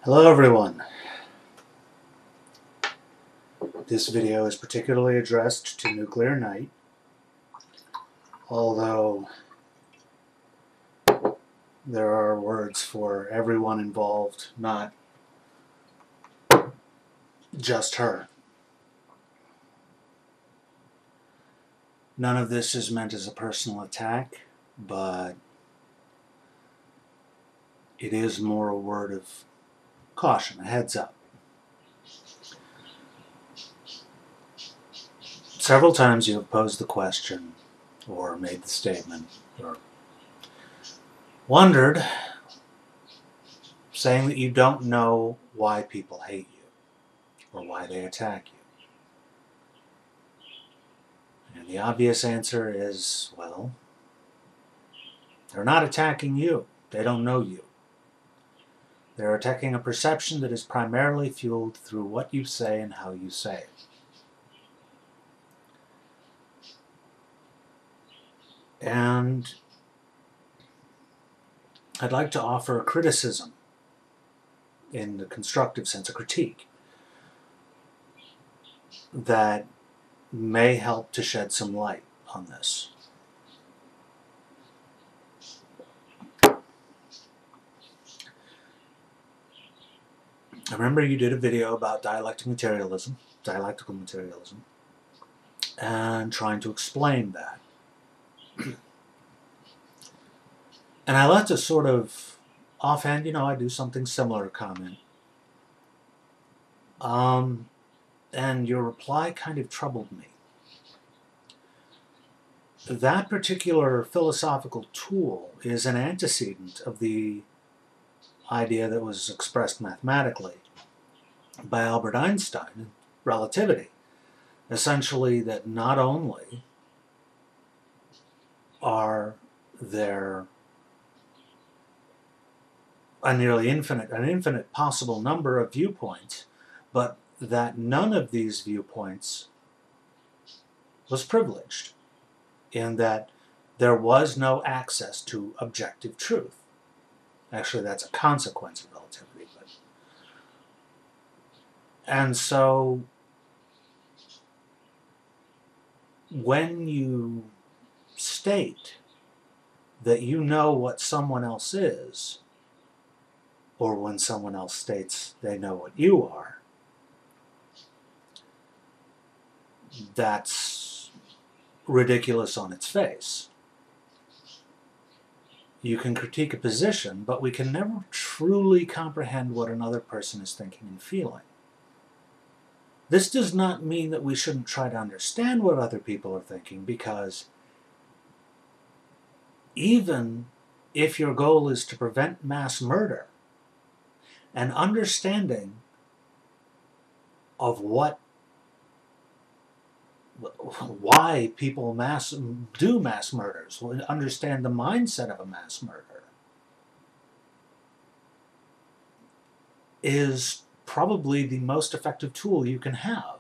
Hello everyone. This video is particularly addressed to Nuclearnight, although there are words for everyone involved, not just her. None of this is meant as a personal attack, but it is more a word of caution, a heads up. Several times you have posed the question, or made the statement, or wondered, saying that you don't know why people hate you, or why they attack you. And the obvious answer is, well, they're not attacking you. They don't know you. They're attacking a perception that is primarily fueled through what you say and how you say it. And I'd like to offer a criticism in the constructive sense, a critique, that may help to shed some light on this. I remember you did a video about dialectical materialism, and trying to explain that. And I left a sort of offhand, I do something similar comment. And your reply kind of troubled me. That particular philosophical tool is an antecedent of the idea that was expressed mathematically by Albert Einstein, relativity. Essentially that not only are there an infinite possible number of viewpoints, but that none of these viewpoints was privileged, in that there was no access to objective truth. Actually, that's a consequence of relativity. And so, when you state that you know what someone else is, or when someone else states they know what you are, that's ridiculous on its face. You can critique a position, but we can never truly comprehend what another person is thinking and feeling. This does not mean that we shouldn't try to understand what other people are thinking, because even if your goal is to prevent mass murder, an understanding of why people do mass murders, understand the mindset of a mass murder, is probably the most effective tool you can have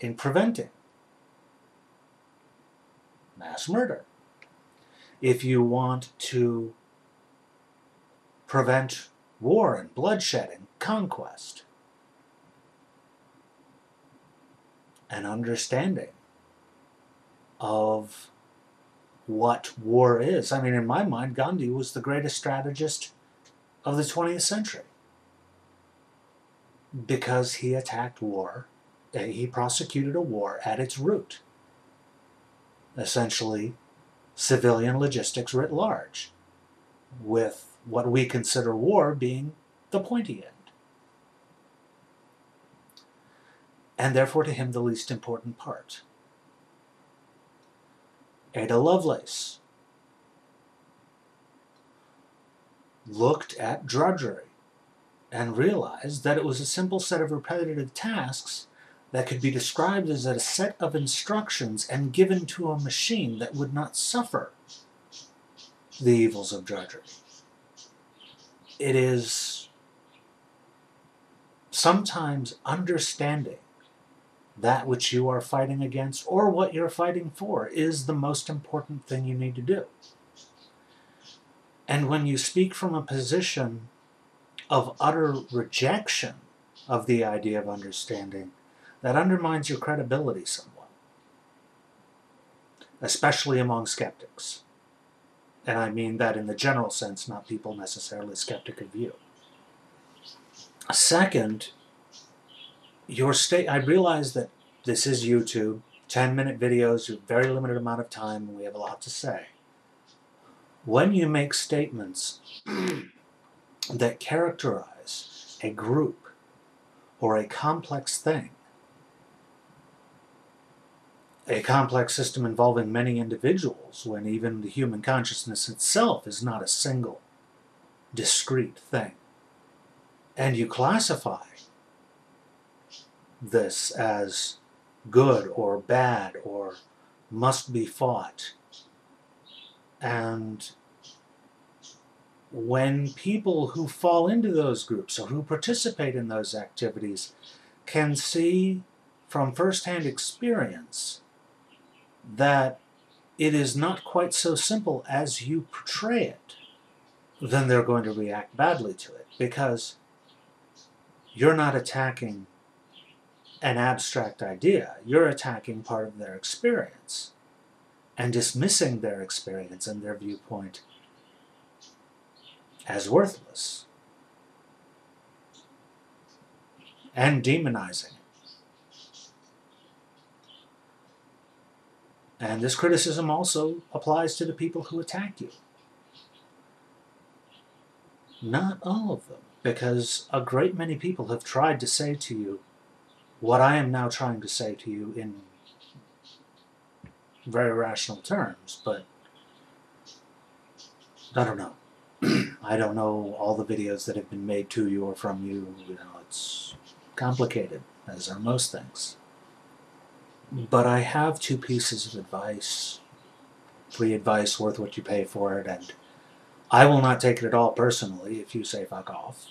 in preventing mass murder. If you want to prevent war and bloodshed and conquest, an understanding of what war is. I mean, in my mind, Gandhi was the greatest strategist of the 20th century, because he attacked war. He prosecuted a war at its root. Essentially, civilian logistics writ large, with what we consider war being the pointy end. And therefore to him the least important part. Ada Lovelace looked at drudgery and realized that it was a simple set of repetitive tasks that could be described as a set of instructions and given to a machine that would not suffer the evils of drudgery. It is sometimes understanding that which you are fighting against, or what you're fighting for, is the most important thing you need to do. And when you speak from a position of utter rejection of the idea of understanding that undermines your credibility somewhat, especially among skeptics. And I mean that in the general sense, not people necessarily skeptic of you. Second, I realize that this is YouTube, 10-minute videos, a very limited amount of time, and we have a lot to say. When you make statements that characterize a group or a complex thing, a complex system involving many individuals, when even the human consciousness itself is not a single, discrete thing, and you classify this as good or bad or must be fought, and when people who fall into those groups or who participate in those activities can see from first-hand experience that it is not quite so simple as you portray it, then they're going to react badly to it, because you're not attacking an abstract idea, you're attacking part of their experience and dismissing their experience and their viewpoint as worthless and demonizing it. And this criticism also applies to the people who attack you. Not all of them, because a great many people have tried to say to you what I am now trying to say to you in very rational terms, but I don't know. I don't know all the videos that have been made to you or from you. You know, it's complicated, as are most things. But I have two pieces of advice, free advice worth what you pay for it, and I will not take it at all personally if you say fuck off.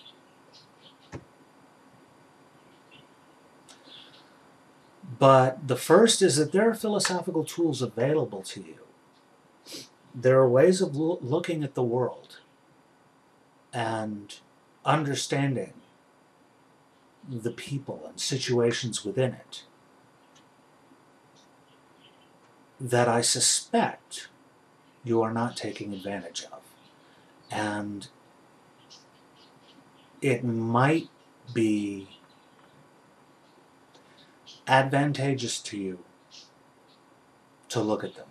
But the first is that there are philosophical tools available to you. There are ways of looking at the world and understanding the people and situations within it that I suspect you are not taking advantage of. And it might be advantageous to you to look at them.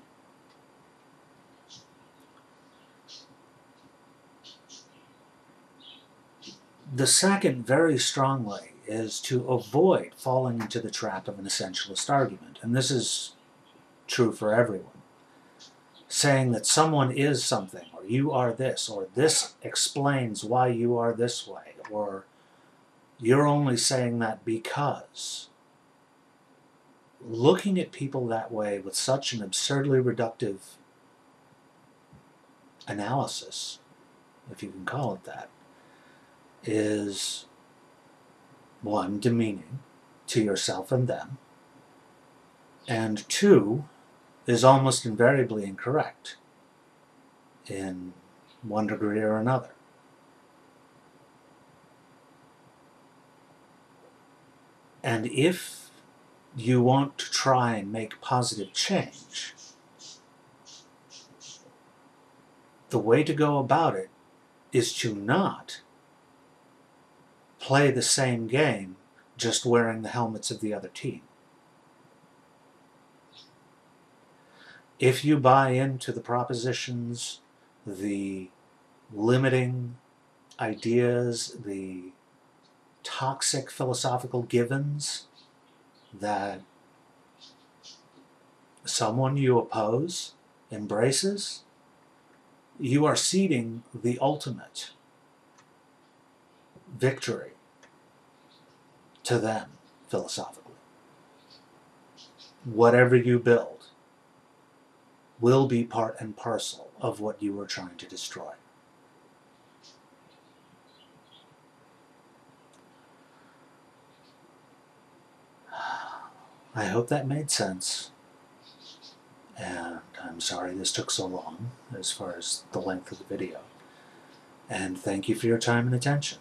The second, very strongly, is to avoid falling into the trap of an essentialist argument. And this is true for everyone. Saying that someone is something, or you are this, or this explains why you are this way, or you're only saying that because. Looking at people that way with such an absurdly reductive analysis, if you can call it that, is, one, demeaning to yourself and them, and two, is almost invariably incorrect in one degree or another. And if you want to try and make positive change, the way to go about it is to not play the same game just wearing the helmets of the other team. If you buy into the propositions, the limiting ideas, the toxic philosophical givens that someone you oppose embraces, you are ceding the ultimate victory to them philosophically. Whatever you build will be part and parcel of what you are trying to destroy. I hope that made sense, and I'm sorry this took so long as far as the length of the video, and thank you for your time and attention.